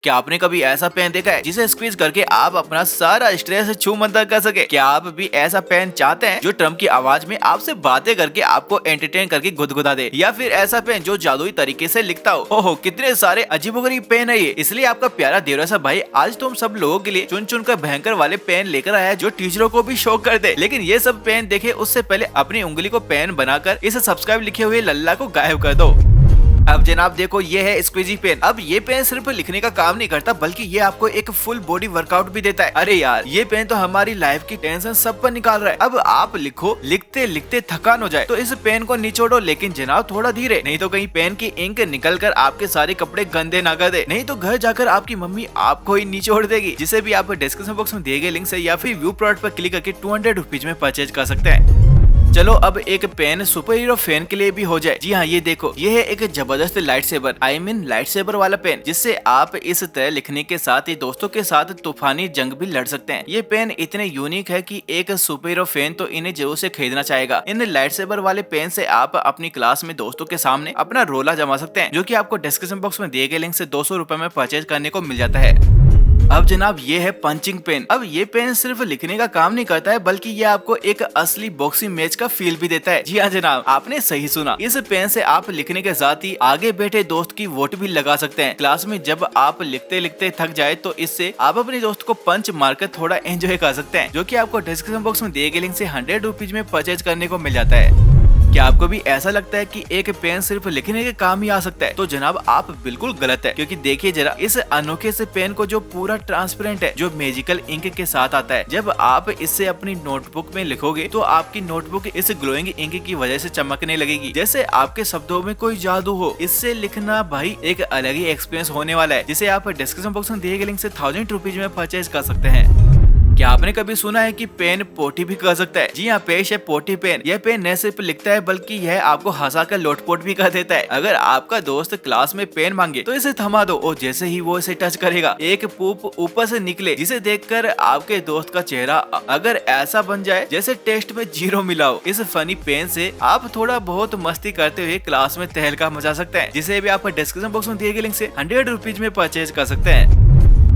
क्या आपने कभी ऐसा पेन देखा है जिसे स्क्वीज करके आप अपना सारा स्ट्रेस छूमंतर कर सके? क्या आप भी ऐसा पेन चाहते हैं जो ट्रम्प की आवाज में आपसे बातें करके आपको एंटरटेन करके गुदगुदा दे, या फिर ऐसा पेन जो जादुई तरीके से लिखता हो? ओहो, कितने सारे अजीबोगरीब पेन है ये। इसलिए आपका प्यारा देवरासा भाई आज तुम सब लोगों के लिए चुन चुन कर भयंकर वाले पेन लेकर आया है जो टीचरों को भी शौक कर दे। लेकिन ये सब पेन देखे उससे पहले अपनी उंगली को पेन बनाकर इसे सब्सक्राइब लिखे हुए लल्ला को गायब कर दो। अब जनाब देखो, ये है स्क्वीजी पेन। अब ये पेन सिर्फ लिखने का काम नहीं करता बल्कि ये आपको एक फुल बॉडी वर्कआउट भी देता है। अरे यार, ये पेन तो हमारी लाइफ की टेंशन सब पर निकाल रहा है। अब आप लिखो, लिखते लिखते थकान हो जाए तो इस पेन को निचोड़ो, लेकिन जनाब थोड़ा धीरे, नहीं तो कहीं पेन की इंक निकल कर आपके सारे कपड़े गंदे ना कर दे, नहीं तो घर जाकर आपकी मम्मी आपको ही निचोड़ देगी। जिसे भी आप डिस्क्रिप्शन बॉक्स में दिए गए लिंक से या फिर व्यू प्रोडक्ट पर क्लिक करके 200 रुपीज में परचेज कर सकते हैं। चलो अब एक पेन सुपर हीरो फैन के लिए भी हो जाए। जी हाँ, ये देखो, ये है एक जबरदस्त लाइट सेबर, लाइट सेबर वाला पेन, जिससे आप इस तरह लिखने के साथ ही दोस्तों के साथ तूफानी जंग भी लड़ सकते हैं। ये पेन इतने यूनिक है कि एक सुपर हीरो फैन तो इन्हें जरूर से खरीदना चाहेगा। इन लाइट सेबर वाले पेन से आप अपनी क्लास में दोस्तों के सामने अपना रोला जमा सकते हैं, जो कि आपको डिस्क्रिप्शन बॉक्स में दिए गए लिंक से 200 रुपए में परचेज करने को मिल जाता है। अब जनाब ये है पंचिंग पेन। अब ये पेन सिर्फ लिखने का काम नहीं करता है बल्कि ये आपको एक असली बॉक्सिंग मैच का फील भी देता है। जी हाँ जनाब, आपने सही सुना। इस पेन से आप लिखने के साथ ही आगे बैठे दोस्त की वोट भी लगा सकते हैं। क्लास में जब आप लिखते लिखते थक जाए तो इससे आप अपने दोस्त को पंच मारकर थोड़ा एंजॉय कर सकते हैं, जो कि आपको डिस्क्रिप्शन बॉक्स में दिए गए लिंक से 100 रुपीज में परचेज करने को मिल जाता है। क्या आपको भी ऐसा लगता है कि एक पेन सिर्फ लिखने के काम ही आ सकता है? तो जनाब आप बिल्कुल गलत है, क्योंकि देखिए जरा इस अनोखे से पेन को जो पूरा ट्रांसपेरेंट है, जो मैजिकल इंक के साथ आता है। जब आप इससे अपनी नोटबुक में लिखोगे तो आपकी नोटबुक इस ग्लोइंग इंक की वजह से चमकने लगेगी, जैसे आपके शब्दों में कोई जादू हो। इससे लिखना भाई एक अलग ही एक्सपीरियंस होने वाला है, जिसे आप डिस्क्रिप्शन बॉक्स में दिए गए लिंक से 1000 रुपीज में परचेज कर सकते हैं। क्या आपने कभी सुना है कि पेन पोटी भी कर सकता है? जी हाँ, पेश है पोटी पेन। यह पेन न सिर्फ लिखता है बल्कि यह आपको हंसाकर लोटपोट भी कर देता है। अगर आपका दोस्त क्लास में पेन मांगे तो इसे थमा दो और जैसे ही वो इसे टच करेगा एक पूप ऊपर से निकले, जिसे देखकर आपके दोस्त का चेहरा अगर ऐसा बन जाए जैसे टेस्ट में 0 मिला हो। इस फनी पेन से आप थोड़ा बहुत मस्ती करते हुए क्लास में तहलका मचा सकते हैं, जिसे भी आप डिस्क्रिप्शन बॉक्स में दिए गए लिंक से 100 रुपीज में परचेज कर सकते हैं।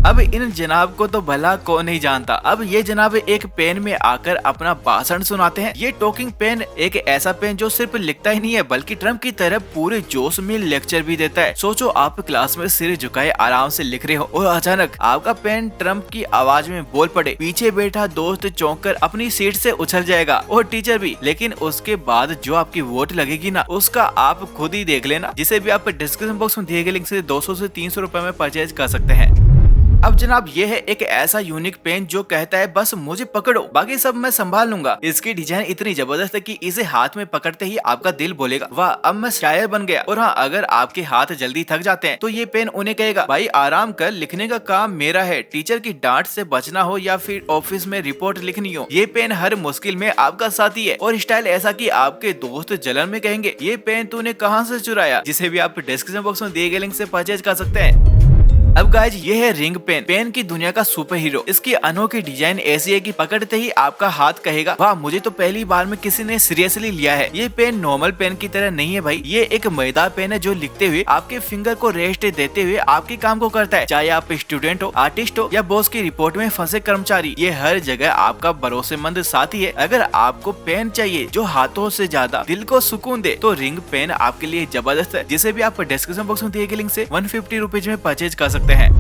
अब इन जनाब को तो भला कौन नहीं जानता। अब ये जनाब एक पेन में आकर अपना भाषण सुनाते हैं। ये टॉकिंग पेन एक ऐसा पेन जो सिर्फ लिखता ही नहीं है बल्कि ट्रम्प की तरह पूरे जोश में लेक्चर भी देता है। सोचो आप क्लास में सिर झुकाए आराम से लिख रहे हो और अचानक आपका पेन ट्रम्प की आवाज में बोल पड़े। पीछे बैठा दोस्त चौंक कर अपनी सीट से उछल जाएगा और टीचर भी। लेकिन उसके बाद जो आपकी वोट लगेगी ना, उसका आप खुद ही देख लेना, जिसे भी आप डिस्क्रिप्शन बॉक्स में दिए गए लिंक से 200 से 300 रुपए में परचेज कर सकते हैं। अब जनाब ये है एक ऐसा यूनिक पेन जो कहता है बस मुझे पकड़ो, बाकी सब मैं संभाल लूंगा। इसकी डिजाइन इतनी जबरदस्त है कि इसे हाथ में पकड़ते ही आपका दिल बोलेगा वाह, अब मैं शायर बन गया। और हाँ, अगर आपके हाथ जल्दी थक जाते हैं तो ये पेन उन्हें कहेगा भाई आराम कर, लिखने का काम मेरा है। टीचर की डांट से बचना हो या फिर ऑफिस में रिपोर्ट लिखनी हो, ये पेन हर मुश्किल में आपका साथी है। और स्टाइल ऐसा कि आपके दोस्त जलन में कहेंगे ये पेन तूने कहाँ से चुराया, जिसे भी आप डिस्क्रिप्शन बॉक्स में दिए गए लिंक से परचेज कर सकते हैं। अब गाइज ये है रिंग पेन, पेन की दुनिया का सुपर हीरो। इसकी अनोखी डिजाइन ऐसी है कि पकड़ते ही आपका हाथ कहेगा वाह, मुझे तो पहली बार में किसी ने सीरियसली लिया है। ये पेन नॉर्मल पेन की तरह नहीं है भाई, ये एक मजेदार पेन है जो लिखते हुए आपके फिंगर को रेस्ट देते हुए आपके काम को करता है। चाहे आप स्टूडेंट हो, आर्टिस्ट हो या बॉस की रिपोर्ट में फंसे कर्मचारी, ये हर जगह आपका भरोसेमंद साथी है। अगर आपको पेन चाहिए जो हाथों से ज्यादा दिल को सुकून दे तो रिंग पेन आपके लिए जबरदस्त है, जिसे भी आप डिस्क्रिप्शन बॉक्स में दिए गए लिंक से 150 रुपीज में परचेज कर सकते हैं।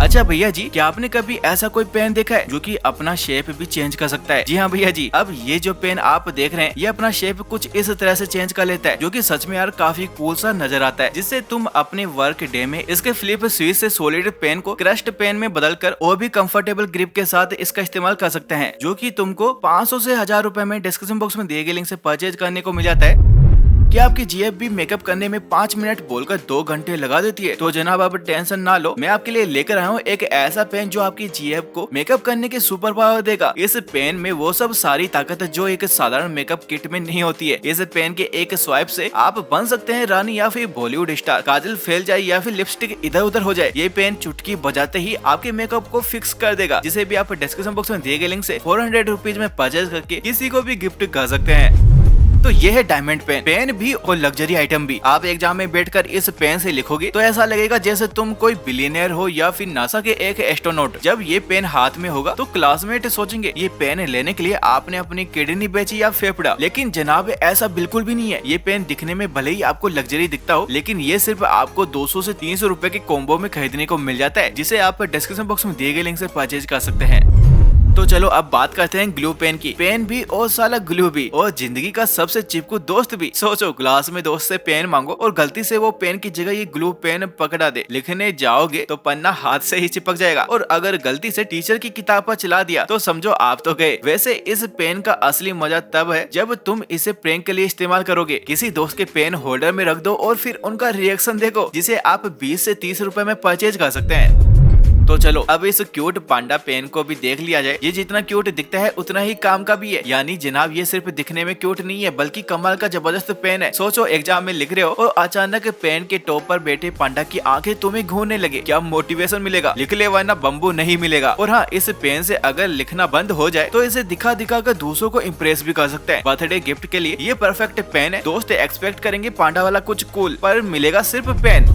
अच्छा भैया जी, क्या आपने कभी ऐसा कोई पेन देखा है जो कि अपना शेप भी चेंज कर सकता है? जी हाँ भैया जी, अब ये जो पेन आप देख रहे हैं ये अपना शेप कुछ इस तरह से चेंज कर लेता है, जो कि सच में यार काफी कूल सा नजर आता है। जिससे तुम अपने वर्क डे में इसके फ्लिप स्विच से सॉलिड पेन को क्रस्ट पेन में बदल कर और भी कंफर्टेबल ग्रिप के साथ इसका इस्तेमाल कर सकते हैं, जो कि तुमको 500 से 1000 रुपए में डिस्क्रिप्शन बॉक्स में दिए गए लिंक से परचेज करने को मिल जाता है। क्या आपकी जीएफ भी मेकअप करने में 5 मिनट बोलकर 2 घंटे लगा देती है? तो जनाब आप टेंशन ना लो, मैं आपके लिए लेकर आया हूँ एक ऐसा पेन जो आपकी जीएफ को मेकअप करने के सुपर पावर देगा। इस पेन में वो सब सारी ताकत जो एक साधारण मेकअप किट में नहीं होती है। इस पेन के एक स्वाइप से आप बन सकते हैं रानी या फिर बॉलीवुड स्टार। काजल फैल जाए या फिर लिपस्टिक इधर उधर हो जाए, ये पेन चुटकी बजाते ही आपके मेकअप को फिक्स कर देगा। जिसे भी आप डिस्क्रिप्शन बॉक्स में दिए गए लिंक से 400 रुपीज में परचेज करके किसी को भी गिफ्ट कर सकते हैं। तो ये है डायमंड पेन। पेन भी और लग्जरी आइटम भी। आप एग्जाम में बैठकर इस पेन से लिखोगे तो ऐसा लगेगा जैसे तुम कोई बिलियनर हो या फिर नासा के एक एस्ट्रोनॉट। जब ये पेन हाथ में होगा तो क्लासमेट सोचेंगे ये पेन लेने के लिए आपने अपनी किडनी बेची या फेफड़ा। लेकिन जनाब ऐसा बिल्कुल भी नहीं है। ये पेन दिखने में भले ही आपको लग्जरी दिखता हो, लेकिन ये सिर्फ आपको 200 से 300 रुपए के कॉम्बो में खरीदने को मिल जाता है, जिसे आप डिस्क्रिप्शन बॉक्स में दिए गए लिंक से परचेज कर सकते हैं। तो चलो अब बात करते हैं ग्लू पेन की। पेन भी और साला ग्लू भी और जिंदगी का सबसे चिपकू दोस्त भी। सोचो क्लास में दोस्त से पेन मांगो और गलती से वो पेन की जगह ये ग्लू पेन पकड़ा दे। लिखने जाओगे तो पन्ना हाथ से ही चिपक जाएगा, और अगर गलती से टीचर की किताब पर चला दिया तो समझो आप तो गए। वैसे इस पेन का असली मजा तब है जब तुम इसे प्रैंक के लिए इस्तेमाल करोगे। किसी दोस्त के पेन होल्डर में रख दो और फिर उनका रिएक्शन देखो, जिसे आप 20 से 30 रुपए में परचेज कर सकते हैं। तो चलो अब इस क्यूट पांडा पेन को भी देख लिया जाए। ये जितना क्यूट दिखता है उतना ही काम का भी है। यानी जनाब ये सिर्फ दिखने में क्यूट नहीं है, बल्कि कमाल का जबरदस्त पेन है। सोचो एग्जाम में लिख रहे हो और अचानक पेन के टॉप पर बैठे पांडा की आंखें तुम्हें घूरने लगे। क्या मोटिवेशन मिलेगा? लिख ले वरना बम्बू नहीं मिलेगा। और हाँ, इस पेन से अगर लिखना बंद हो जाए तो इसे दिखा दिखा कर दूसरों को इम्प्रेस भी कर सकते हैं। बर्थडे गिफ्ट के लिए ये परफेक्ट पेन है। दोस्त एक्सपेक्ट करेंगे पांडा वाला कुछ कूल, पर मिलेगा सिर्फ पेन।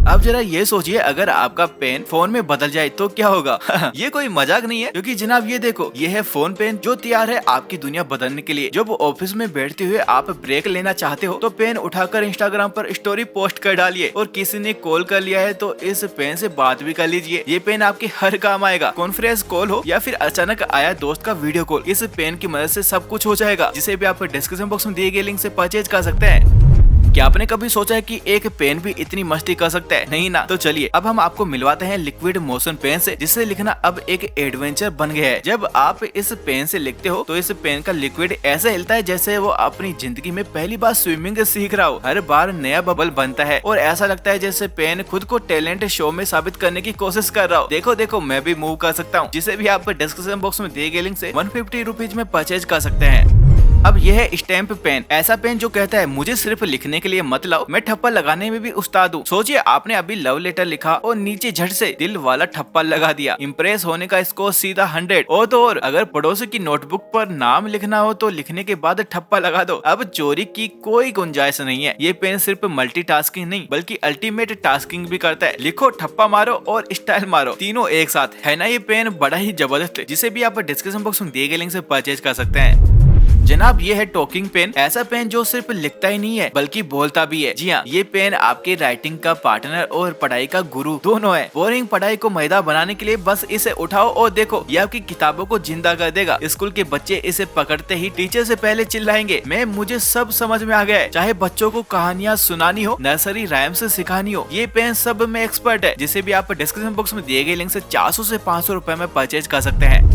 अब जरा ये सोचिए अगर आपका पेन फोन में बदल जाए तो क्या होगा? ये कोई मजाक नहीं है, क्योंकि जनाब ये देखो, ये है फोन पेन जो तैयार है आपकी दुनिया बदलने के लिए। जब ऑफिस में बैठते हुए आप ब्रेक लेना चाहते हो तो पेन उठाकर इंस्टाग्राम पर स्टोरी पोस्ट कर डालिए, और किसी ने कॉल कर लिया है तो इस पेन से बात भी कर लीजिए। ये पेन आपके हर काम आएगा। कॉन्फ्रेंस कॉल हो या फिर अचानक आया दोस्त का वीडियो कॉल, इस पेन की मदद से सब कुछ हो जाएगा, जिसे भी आप डिस्क्रिप्शन बॉक्स में दिए गए लिंक से परचेज कर सकते हैं। क्या आपने कभी सोचा है कि एक पेन भी इतनी मस्ती कर सकता है? नहीं ना। तो चलिए अब हम आपको मिलवाते हैं लिक्विड मोशन पेन से, जिससे लिखना अब एक एडवेंचर बन गया है। जब आप इस पेन से लिखते हो तो इस पेन का लिक्विड ऐसे हिलता है जैसे वो अपनी जिंदगी में पहली बार स्विमिंग सीख रहा हो। हर बार नया बबल बनता है और ऐसा लगता है जैसे पेन खुद को टैलेंट शो में साबित करने की कोशिश कर रहा हो। देखो देखो मैं भी मूव कर सकता हूँ, जिसे भी आप डिस्क्रिप्शन बॉक्स में दिए गए लिंक से 150 रुपीज में परचेज कर सकते हैं। अब यह है स्टैम्प पेन। ऐसा पेन जो कहता है मुझे सिर्फ लिखने के लिए मत लाओ, मैं ठप्पा लगाने में भी उस्ताद हूँ। सोचिए आपने अभी लव लेटर लिखा और नीचे झट से दिल वाला ठप्पा लगा दिया। इम्प्रेस होने का स्कोर सीधा 100। और तो और अगर पड़ोसी की नोटबुक पर नाम लिखना हो तो लिखने के बाद ठप्पा लगा दो। अब चोरी की कोई गुंजाइश नहीं है। ये पेन सिर्फ मल्टीटास्किंग नहीं बल्कि अल्टीमेट टास्किंग भी करता है। लिखो, ठप्पा मारो और स्टाइल मारो, तीनों एक साथ। है ना ये पेन बड़ा ही जबरदस्त है, जिसे भी आप डिस्क्रिप्शन बॉक्स में दिए गए लिंक से परचेज कर सकते हैं। जनाब ये है टॉकिंग पेन। ऐसा पेन जो सिर्फ लिखता ही नहीं है बल्कि बोलता भी है। जी हाँ, ये पेन आपके राइटिंग का पार्टनर और पढ़ाई का गुरु दोनों है। बोरिंग पढ़ाई को मजेदार बनाने के लिए बस इसे उठाओ और देखो, ये आपकी किताबों को जिंदा कर देगा। स्कूल के बच्चे इसे पकड़ते ही टीचर से पहले चिल्लाएंगे, मुझे सब समझ में आ गया है। चाहे बच्चों को कहानियाँ सुनानी हो, नर्सरी राइम से सिखानी हो, ये पेन सब में एक्सपर्ट है, जिसे भी आप डिस्क्रिप्शन बॉक्स में दिए गए लिंक से 400 से 500 रुपए में परचेज कर सकते हैं।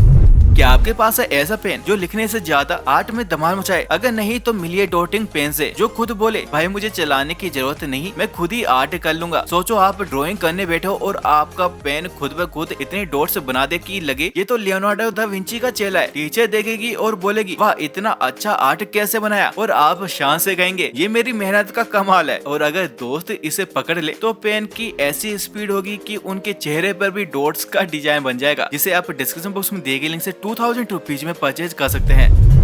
क्या आपके पास है ऐसा पेन जो लिखने से ज्यादा आर्ट में धमाल मचाए? अगर नहीं तो मिलिए डॉटिंग पेन से, जो खुद बोले भाई मुझे चलाने की जरूरत नहीं, मैं खुद ही आर्ट कर लूंगा। सोचो आप ड्राइंग करने बैठे हो और आपका पेन खुद ब खुद इतने डॉट्स बना दे कि लगे ये तो लियोनार्डो दा विंची का चेला है। टीचर देखेगी और बोलेगी वाह इतना अच्छा आर्ट कैसे बनाया, और आप शान से कहेंगे ये मेरी मेहनत का कमाल है। और अगर दोस्त इसे पकड़ ले तो पेन की ऐसी स्पीड होगी कि उनके चेहरे पर भी डॉट्स का डिजाइन बन जाएगा, जिसे आप डिस्क्रिप्शन बॉक्स में दिए गए लिंक से 2000 रुपीज में परचेज कर सकते हैं।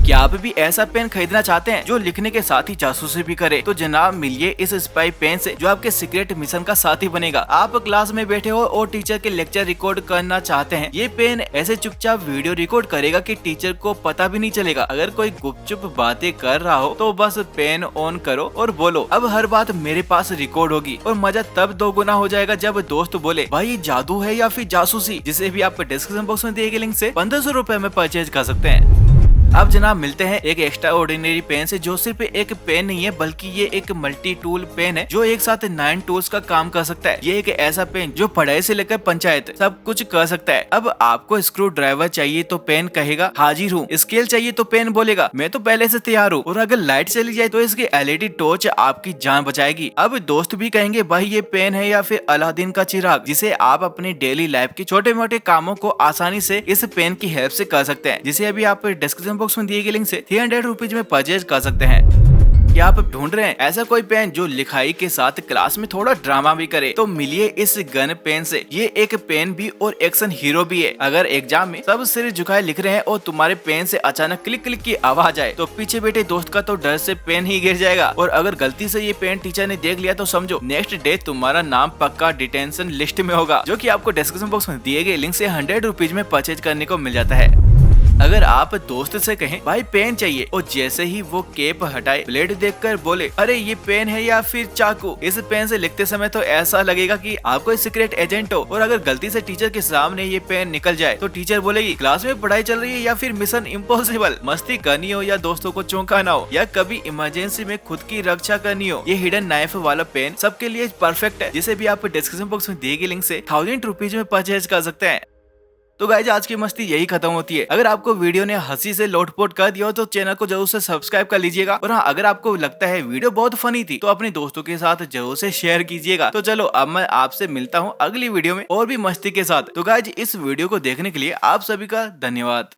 क्या आप भी ऐसा पेन खरीदना चाहते हैं जो लिखने के साथ ही जासूसी भी करे? तो जनाब मिलिए इस स्पाई पेन से, जो आपके सीक्रेट मिशन का साथी बनेगा। आप क्लास में बैठे हो और टीचर के लेक्चर रिकॉर्ड करना चाहते हैं, ये पेन ऐसे चुपचाप वीडियो रिकॉर्ड करेगा कि टीचर को पता भी नहीं चलेगा। अगर कोई गुपचुप बातें कर रहा हो तो बस पेन ऑन करो और बोलो अब हर बात मेरे पास रिकॉर्ड होगी, और मजा तब दोगुना हो जाएगा जब दोस्त बोले भाई ये जादू है या फिर जासूसी, जिसे भी आप डिस्क्रिप्शन बॉक्स में दिए गए लिंक से 1500 रुपए में परचेज कर सकते हैं। अब जनाब मिलते हैं एक एक्स्ट्रा ऑर्डिनरी पेन से, जो सिर्फ एक पेन नहीं है बल्कि ये एक मल्टी टूल पेन है जो एक साथ 9 टूल्स का काम कर सकता है। ये एक ऐसा पेन जो पढ़ाई से लेकर पंचायत सब कुछ कर सकता है। अब आपको स्क्रू ड्राइवर चाहिए तो पेन कहेगा हाजिर हूँ, स्केल चाहिए तो पेन बोलेगा मैं तो पहले से तैयार हूँ, और अगर लाइट चली जाए तो इसकी एलईडी टॉर्च आपकी जान बचाएगी। अब दोस्त भी कहेंगे भाई ये पेन है या फिर अलादीन का चिराग, जिसे आप अपने डेली लाइफ के छोटे मोटे कामों को आसानी से इस पेन की हेल्प से कर सकते हैं, जिसे अभी आप डिस्क्रिप्शन बॉक्स में दिए गए लिंक से 300 रुपीज में परचेज कर सकते हैं। क्या आप ढूंढ रहे हैं ऐसा कोई पेन जो लिखाई के साथ क्लास में थोड़ा ड्रामा भी करे, तो मिलिए इस गन पेन से। ये एक पेन भी और एक्शन हीरो भी है। अगर एग्जाम में सब सिर झुकाए लिख रहे हैं और तुम्हारे पेन से अचानक क्लिक क्लिक की आवाज आए, तो पीछे बैठे दोस्त का तो डर से पेन ही गिर जाएगा। और अगर गलती से ये पेन टीचर ने देख लिया तो समझो नेक्स्ट डे तुम्हारा नाम पक्का डिटेंशन लिस्ट में होगा, जो कि आपको डिस्क्रिप्शन बॉक्स में दिए गए लिंक से 100 रुपीज में परचेज करने को मिल जाता है। अगर आप दोस्त से कहें भाई पेन चाहिए, और जैसे ही वो केप हटाए ब्लेड देखकर बोले अरे ये पेन है या फिर चाकू, इस पेन से लिखते समय तो ऐसा लगेगा कि आप कोई सीक्रेट एजेंट हो। और अगर गलती से टीचर के सामने ये पेन निकल जाए तो टीचर बोलेगी क्लास में पढ़ाई चल रही है या फिर मिशन इम्पॉसिबल, मस्ती करनी हो या दोस्तों को चौंकाना हो या कभी इमरजेंसी में खुद की रक्षा करनी हो, ये हिडन नाइफ वाला पेन सबके लिए परफेक्ट है, जिसे भी आप डिस्क्रिप्शन बॉक्स में दिए गए लिंक से 1000 रुपीज में परचेज कर सकते हैं। तो गाइज आज की मस्ती यही खत्म होती है। अगर आपको वीडियो ने हंसी से लोटपोट कर दिया हो तो चैनल को जरूर से सब्सक्राइब कर लीजिएगा। और हाँ, अगर आपको लगता है वीडियो बहुत फनी थी तो अपने दोस्तों के साथ जरूर से शेयर कीजिएगा। तो चलो अब मैं आपसे मिलता हूँ अगली वीडियो में और भी मस्ती के साथ। तो गाइज इस वीडियो को देखने के लिए आप सभी का धन्यवाद।